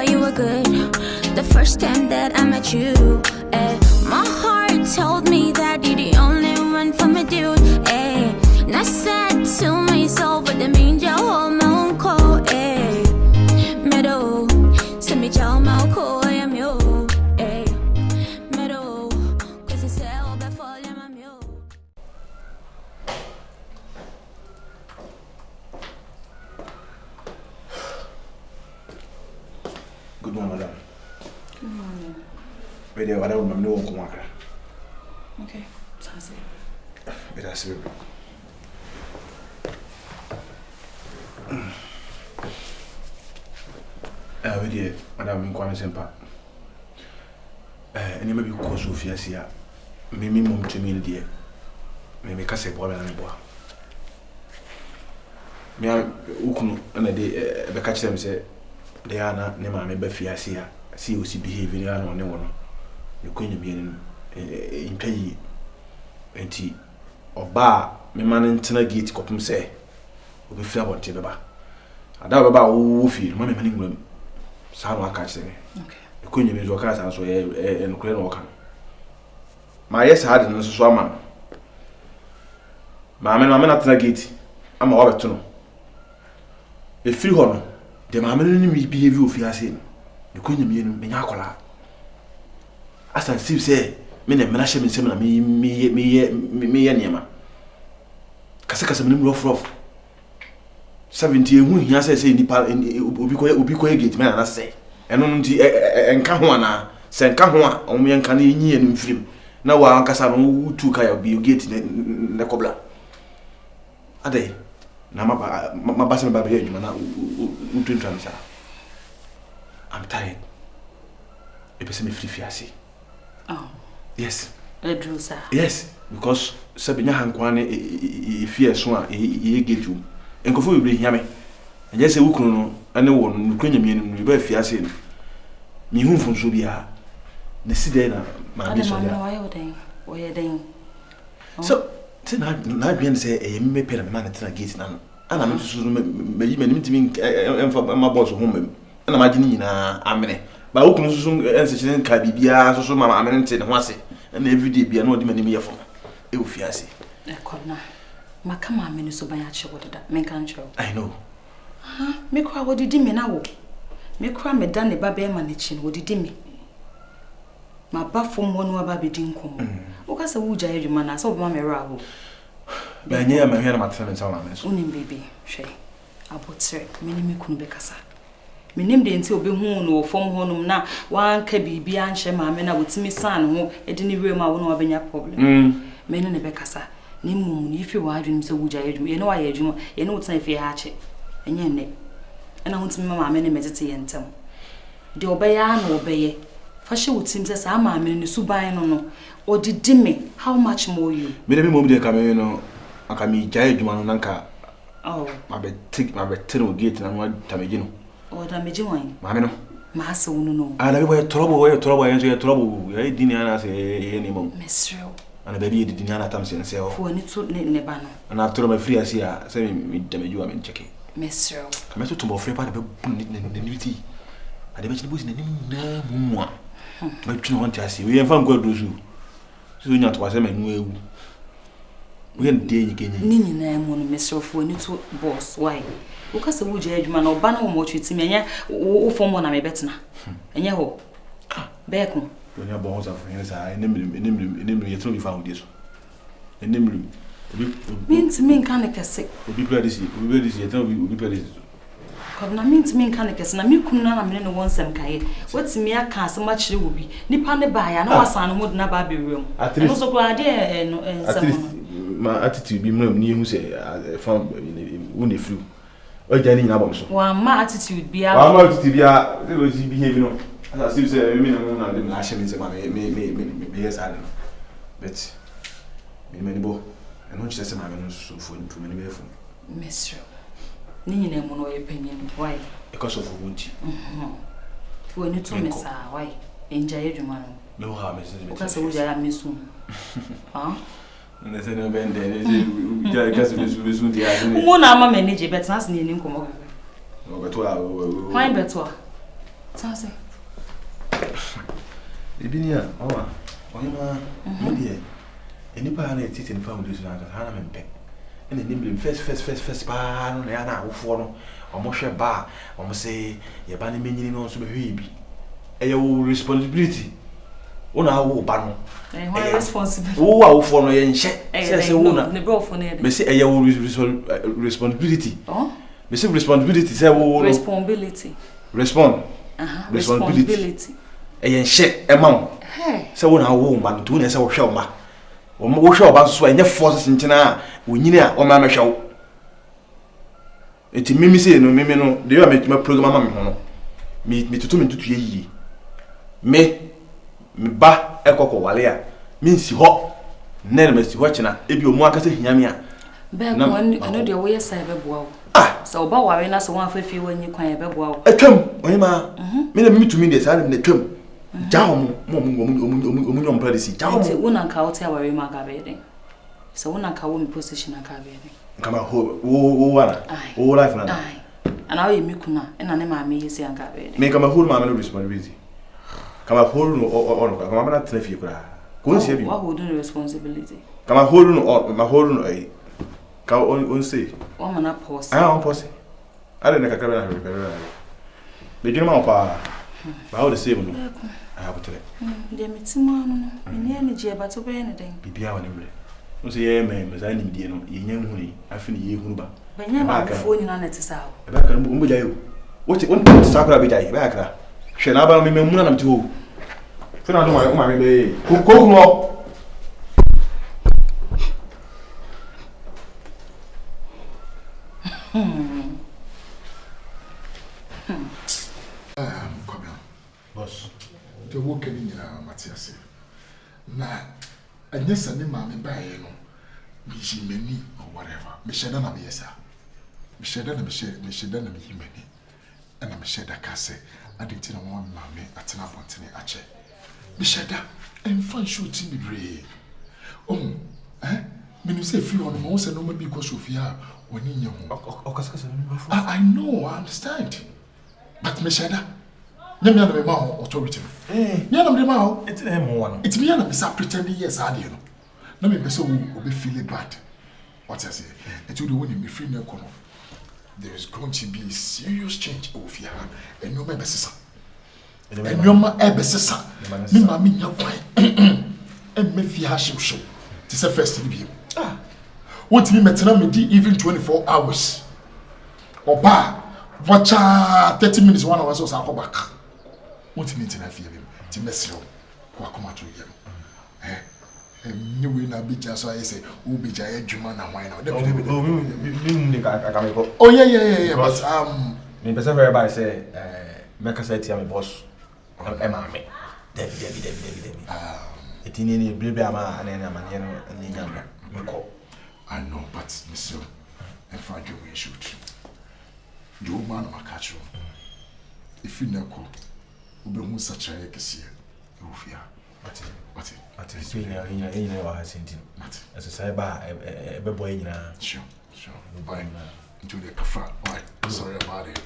boy, you were good. The first time that I met you, my heart told me that you're the only one for me, dude. And I said to myself, but the mean your whole moon cold, Meadow, send me your mouth cold, I am you, Meadow, cause it's all before I'm you. Good morning, madam. Good morning. Where do you want to know? Okay, sounds good. But that's it. Where do you, madam, in Kwana Sempa? And you may be called Sophia Sia. Maybe mum to me, dear. Maybe Cassay Boy and Boy. Me, I Ukunu, and a day, the catch them say, they are not near my Befia Sia. See you see behaving on the one. The queen being in pay. And tea or bar, me man in Tina Gate copum say, will be fair about Tibaba. I doubt about Woofy, money in England. Someone catch me. Okay. The queen of his workers and so and Crane Walker. My yes had in the swammer. Mamma, I'm not Gate. I'm all to know. A free honor, the mamma behavior of your sin. The queen of Minacola. As I see, say. Mene menashe mensema me nyema kasa menim rough 70 ehu hia say nipa obi ko gate man na say eno nti enka ho ana se enka ho a omo yenka na enyi enu mfirim na wa ankasa no wutu ka ya bi gate ne kobla ade na mabasa me ba be adwuma na wutu ntwamsa I'm tired e pese me free fiase. Oh. Yes. Edrusa. Yes, because Sabinya Hankwane fear swan ye get you. And Kofu will bring him. And yes, a wookno, and no one, Ukrainian, you bear fiasin. Me whom from Subia. The Sidena, my dear. Why are they? So, not being say a me pay a man at a gate now. And I'm to me and for my boss home. And imagine Amene. But who can soon answer Cabibia, so my amenity and was it, and every day be an old man in me for Eufiasi. A corner. My come on, Minister Bayachi, what did that make control? I know. Make cry what did me now? Make cry me done the baby managing, what did me? My buff from one who baby didn't come. What was a wood I man? I saw Mamma Rago. By near my hair, my friends, only baby, Shay. I bought sir, many me couldn't be cassa. Me name de nti obi hu no form honum na wan ka bibia nche ma me na wotimi san ho e de ni we ma wo no obenya problem me ne be kasa ni mum ni fi wa adwum se wuja adwum ye ne wa ye adwum ye ne wotan fi ha che enye ne na wontimi ma me ne metete ye ntem de obeya na obeye fa hye wotim se sa ma me ne suban no odidi me how much more you me ne mum de ka me no aka mi jai adwuma no nanka oh ma be no gate na no tameji no o da meji wan ma me no ma se wono no ala be boy trouble enso ye trouble ye dini ana se ye ni mum mesrel ana baby ye dini ana tam se nse o fo ni to ne ba no ana after my free asia se mi dameji wa me cheke mesrel ka me to mo free pa de be bun ni niti ade be chini busi na nim na mumwa ma tunu won ti asie we yemfa nkwa dozu so nya to ase ma nu ewu we de nyi kenyi ni nyina mu no mesrel fo ni to boss why ukase wuje adwuma na oba na wo mo twetimi enya wo fomo na me betena enye ho beku to nya bon za fun sa enim ye tro bi fa ho die so enim min kan kese obi pledis ye tro obi pledis ko na min kan kese na mi kunu na me ne wonsem kaye watimi aka asema kire wo bi nipa ne ba ya na wasan no mod na ba bewem no so ko ade no ma attitude bi mram ni hu se fam woni fru o jani na bom so wa ma attitude bia they will see behave no as I still say me na dem na shame say me yes I but me many bo e no chese ma me no so fo ntu me be fo mesro ni nyina mu no ye panyin why because of wunti fo ni to me sa why enja ye dwuma no me ho ha me say me ka se wo ja mesu ha na se no bende ne ja ka se mesu dia ne mo na ama manage bet nas ni nkomo o beto a why beto Tase. Ibinia, oh, Oyama, India. Any part of teaching families like Hannah and Peck. And the name first bar, Yana, who follow, or Moshe Bar, or must say, your banning meaning also be a responsibility. One hour banner. And what responsibility? Oh, for no yen check. Says a woman, the broth on it. May say a responsibility. Oh, May say responsibility, say, responsibility. Respond. Responsibility. A yen check amount. Hey, so one hour woman, 2 years of show ma. Or more show about so I never forces in China. We need a or mamma show. It's me say no, me no, do you make my program? Me to 2 minutes to ye. Me ba ekoko walea means ho nene mesti ho china ebi omu akase hiamia be ko anu de wo yesa beboa so ba ware na so wan afafie wanyi kwan beboa atwam oyima me na me tumi de sa na twam jaho mo nyom pradisi jaho mo wona ka wote ware ma ga be den so wona ka wo mi position aka be den kama ho wo wana wo life na ana wo yemi kuna na ne ma me yesi aka be den me kama ho ma no responsibility kama hold no or kama na traffic kura ko nsia bi what holding the responsibility kama hold no or ma hold no ai ka on say o mana pause on pause ale na kakra na repair be jina ma pa ba o the same no I have to de mitima no me ne je ba to be ne den bibia woni mre no say ye me za ni die no ye nya huni afi ni ye hunu ba banya ba fo nyina na tisa o ba ka mo jayo wote won sakura be jayi ba ka hwe na ba me muna na mti ho fe na do ma me be ko mo boss the work in Matthias na anyesa ni ma me bae no mi jimeni or whatever me sheda na me yesa me sheda na me jimeni and me sheda kase adinti na won ma me atena pontene ache me sheda en fan shooting me bre me no say free on mo say no ma bi ko Sofia woni nya ho okasa I know, I understand. But me sheda nyame na me ma authority me na me ma o it's them one it's me na me say pretending yes I dey no na me say we feel bad what I say and you do when me free na kono there is going to be serious change over here and no me besesa and no ma e besesa me ma me nya kwan and me fi ha show to say first ni bi what me metena me di even 24 hours oba watcha 30 minutes 1 hour so sa go back what me tina fi bim ti mesro ko akoma to yem ni we na bi ja so I say wo bi ja adwuma na hwan na oh yeah but me person very bad say make us say my boss ma me Debbie etini ni brebe ama anene amane no ni nyamba me ko I know but Mr. and find your way shoot you man makacho if you know ube hu such a kesi ufia ati so ina wa hasinti as say ba be boy nyina sure buy into the kafa sorry about it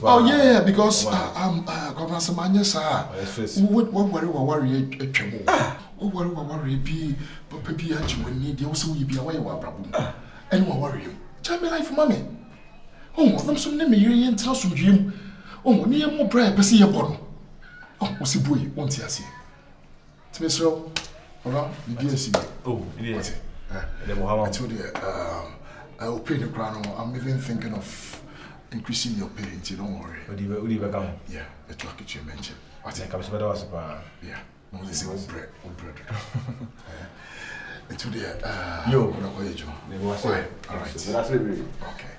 oh yeah because governor Samanya sir what worry etwemo what worry bi papa bi agwani de wo se wo bi awai wa brabo and what worry you tell me life mommy them so ne me yire yentra so dwem ni ye mo bra pese ye bono wo se boy won ti ase tmesro ora bi ase it I told you, I will pay the crown. I'm even thinking of increasing your pay. Don't worry. What do you become? Yeah, the talk you mentioned. What I comes better was yeah, no, this is all bread. I told you, yo, all right. That's it. Okay.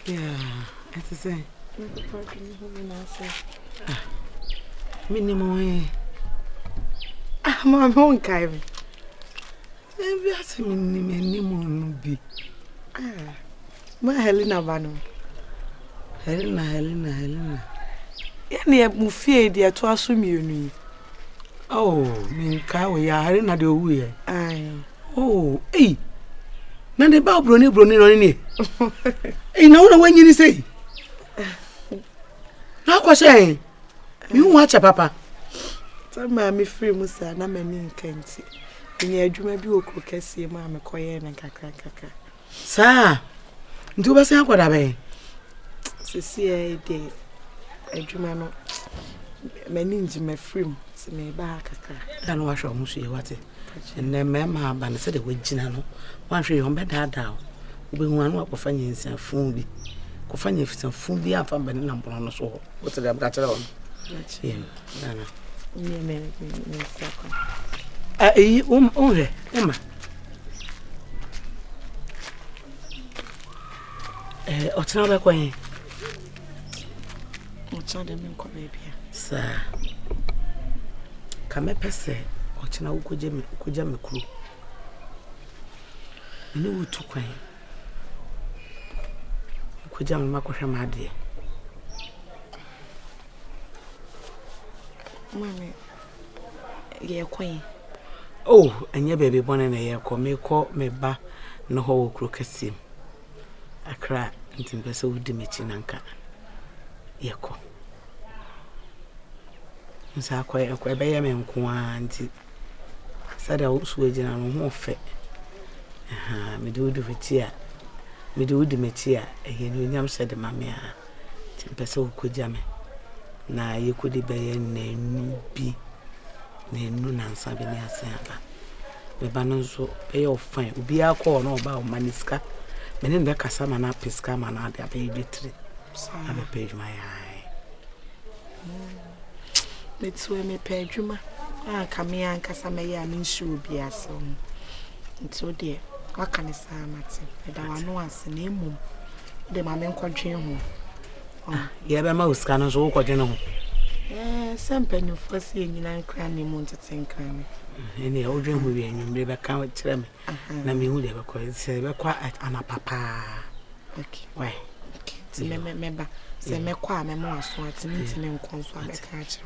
Yeah, it's the same. Minimum. My own kind. Maybe I say minimum di. Ma Helena bano. Helena. Yani mu fie dia to asumi. Oh, minka we ya Helena de owu ye. Ai. Oh, na de ba broni no ni. Na wona wanyini sei. Na kwashe. Mi hu acha papa. Sama me free musa na mani nkanti. Nye adwuma bi okro kase ma me koye na kakra. Sa. Nti oba se akwada be. Sisi e de adwuma no mani nji me free mu se me ba kakra. Dan wa hwe omusu ye wate. Nne mema ba ne se de wagina no. Wan hwe yo mbeda obehu anu akofa nyensia fun bi. Kofa nyensia fun bi afa ba ne nampono no so. Wote de abda kere on. Dana. Me sako. Onre, Emma. Otina be kwen. Otina de me ko baby. Sa. Kame pese otina ukoje me kru. Ni wutu kwen. Ukoja me makohwe made. Mami, ye kwen. Oh, enye baby bone na ye ko me ba no ho wo kru kasim. Akra ntimpese wudi mechi nanka. Ye ko. Nsa akwa be ye me nko anti. Sada wo so agina no ho fe. Me do wudu fetia. Me do wudi mechi a ye no nyam se de mame a. Ntimpese wo koja me. Na ye kodi be ye nenu bi. Nenu nansa be ne asaba. Me ba no so be ye ofan. Obi akọ no ba o maniska. Menen be kasa ma na piska ma na de abe betri. Abe page my eye. Let's me page ma. Kame an kasa me ya min shu bi aso. Nti de waka ne sa mate. E da wano ase na emum. De ma me nkwadwen ho. Ye be ma uska no so wo kwadwen ho. Sempe ni fosi nyina nkra ne mu ntetenkran. Ene o dwen ho wi anwumre be ka kire me. Na me hu de be ko se be kwa ana papa. Okay. Why? Ti me ba. Se me kwa me mo aso ati ntine nkon so abeka kire.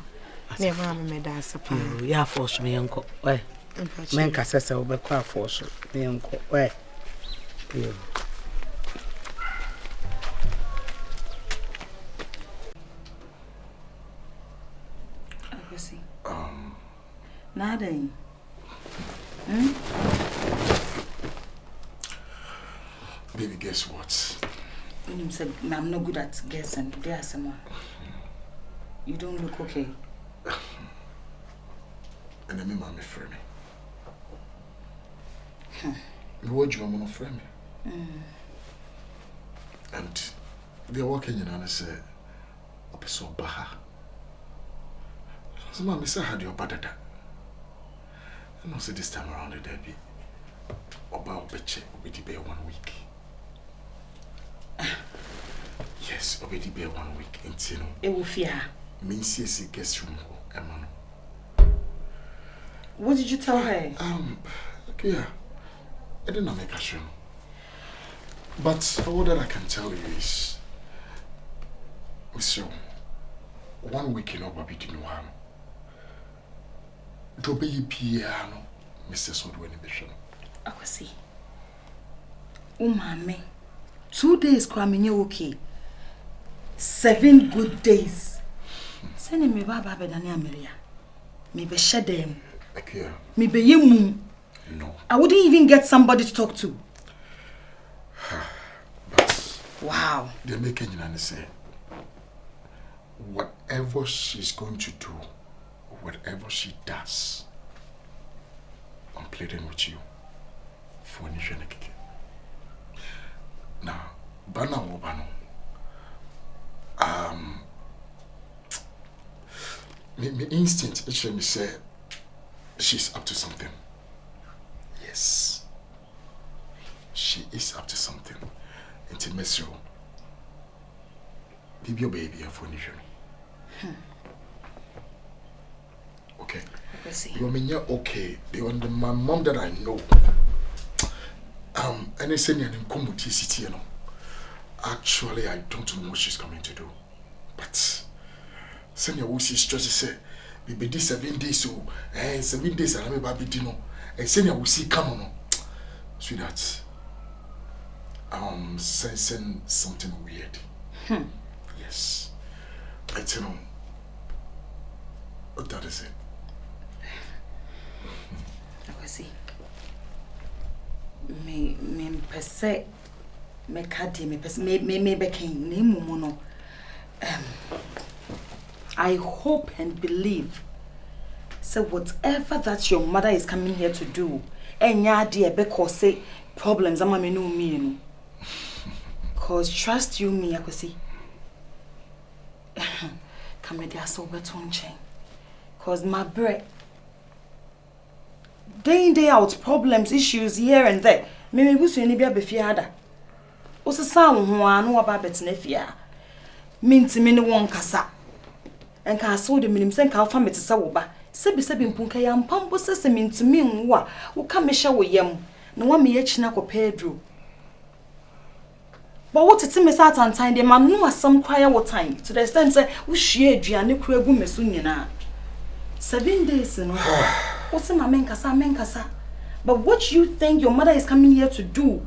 Ne ma me da asapa. Ya force me enko. Why? Men ka sese wo be kwa force me enko. Why? Nada. Baby, guess what? When you said I'm not good at guessing, there's someone. You don't look okay. And then my mommy frame me. What you want to frame me? And they're walking in and I say, "Ope so baha." So mommy say, "How do you badada?" And I say this time around the Debbie, Oba obeche obedi be 1 week. Yes, obedi be 1 week. Intino. It will fear. Mean see guest room ho, Emma. What did you tell her? Yeah, I didn't make a show. But all that I can tell you is, so 1 week in Oba didn't know how. To be piano, Mr. Sodwin in the show. I will see. Oh, mommy. 2 days cramming you okay. 7 good days. Send me Baba Bedania Maria. Me be shed them. Akyere. Me be you. No. I wouldn't even get somebody to talk to. But wow. They're making you say whatever she's going to do, whatever she does, I'm pleading with you for Nisha Nekike. Now, Bana Wobano. My instinct actually say she's up to something. Yes. She is up to something. Until Mesro. Leave your baby for Nisha. Okay. See. You mean you're okay. My mom that I know. Any senior in Community City, actually, I don't know what she's coming to do. But senior will see stress say, we be this 7 days, so 7 days, and I'm about to dinner. And senior will see come on. Sweetheart, sensing something weird. Yes. I tell you, that is it. I see. Me per se, me kadi me per se, me beking ne mumono. I hope and believe. So whatever that your mother is coming here to do, enya dear because say problems ama me no me. Cause trust you me akwasi. Come there so better on chain. Cause my bread day in day out problems issues here and there. Me busu ni bia be fiada. O se sa wo ho anu aba betena fia. Minti me ne won kasa. Enka so de minim se nka fa mete se wo ba. Sebi mpunka ya mpambo se minti me nwo a wo ka me hye wo yam. Na wa me ye china ko Pedro. But what it me sat on time, the man no asam kwaya what time. To the extent say wo hwie aduane kura gu meso nyina. 7 days no. What's my menkasa. But what you think your mother is coming here to do?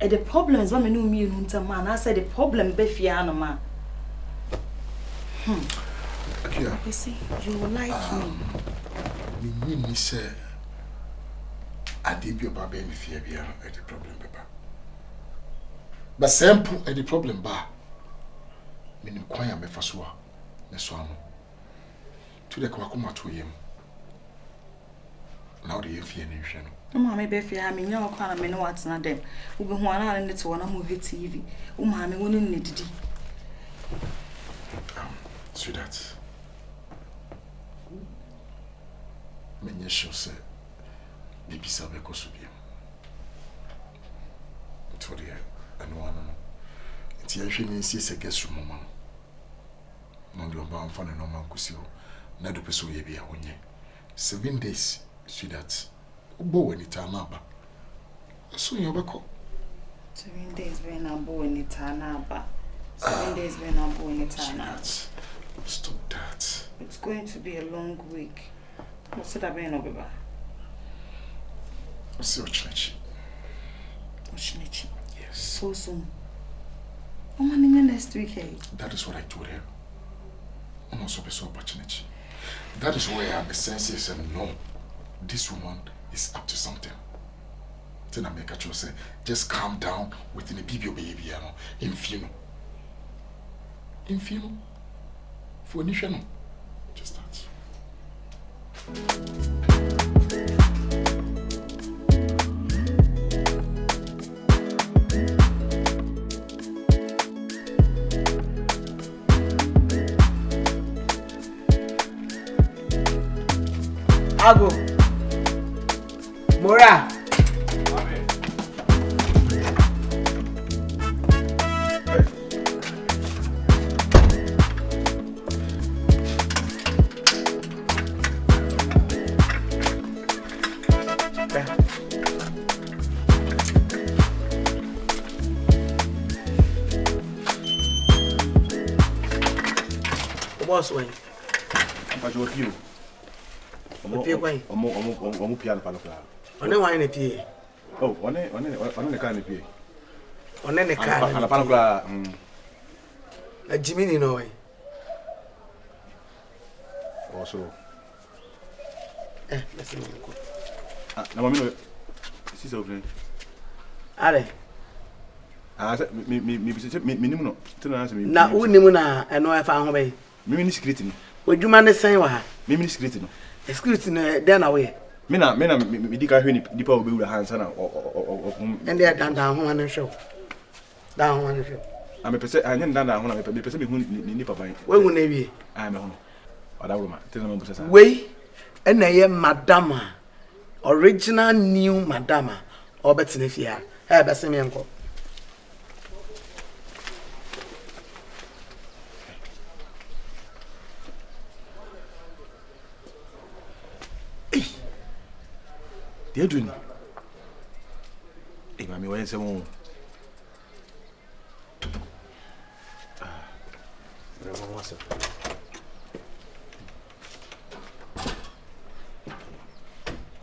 And the problem is when me no me man. I said the problem be fear no man. Akyere. You see, you like me. Me say I did be about any fear be at the problem papa. But simple at the problem ba. Me nim kwan ya me fa so a me so ano. To the kwakoma to yem. Now the fear nation. Mama be fear me nya kwa na me no watena dem. Wo be ho ana ne to na mo TV. Wo ma me woni ne didi. Sweetheart. Menye sure say bibi sabe ko subia. To the anu anu. Ti ahwe ni si se guest room mama. No do ba amfa ne no man kusi o. Na do peso ye bia onye. 7 days, sweetheart. Ubo when it anaba. So you obeko. 7 days when I bo when it anaba. 7 days when I bo when it anaba. Stop that. It's going to be a long week. What's that being no baba? See what church. Ochinichi. Yes. So soon. Oh man, next week, eh? That is what I told her. I'm also so opportunity. That is where I'm essentially saying no. This woman is up to something. Then I make a choice. Just calm down within a baby baby, infino. For initial, just that. Ago. Mora. Boss when? But you feel. Omo piano palo kla. One wine e pie. Oh, one the can pie. One the car. Palo kla. Na Jimmy no way. Also. Let's see. Na mami no. Si so vem. Ale. Me nimu no. Tena na me. Na unimu na eno e fa ho be. Me ni secret ni. Odwuma ne sen wa ha. Me ni secret no. Secret na there na we. Me di ka hwe ni dipa obewura hansa na And they dan ho an show. Dan ho an show. Me pese anya dan ho na me pese me hu ni papa. We hu na wie. Me hu. Odawro ma. Tena me pese. We na ye madama. Original new madama. Obetene fia. E be se me enko. They do ni. Eh, mami, why some more? Ah,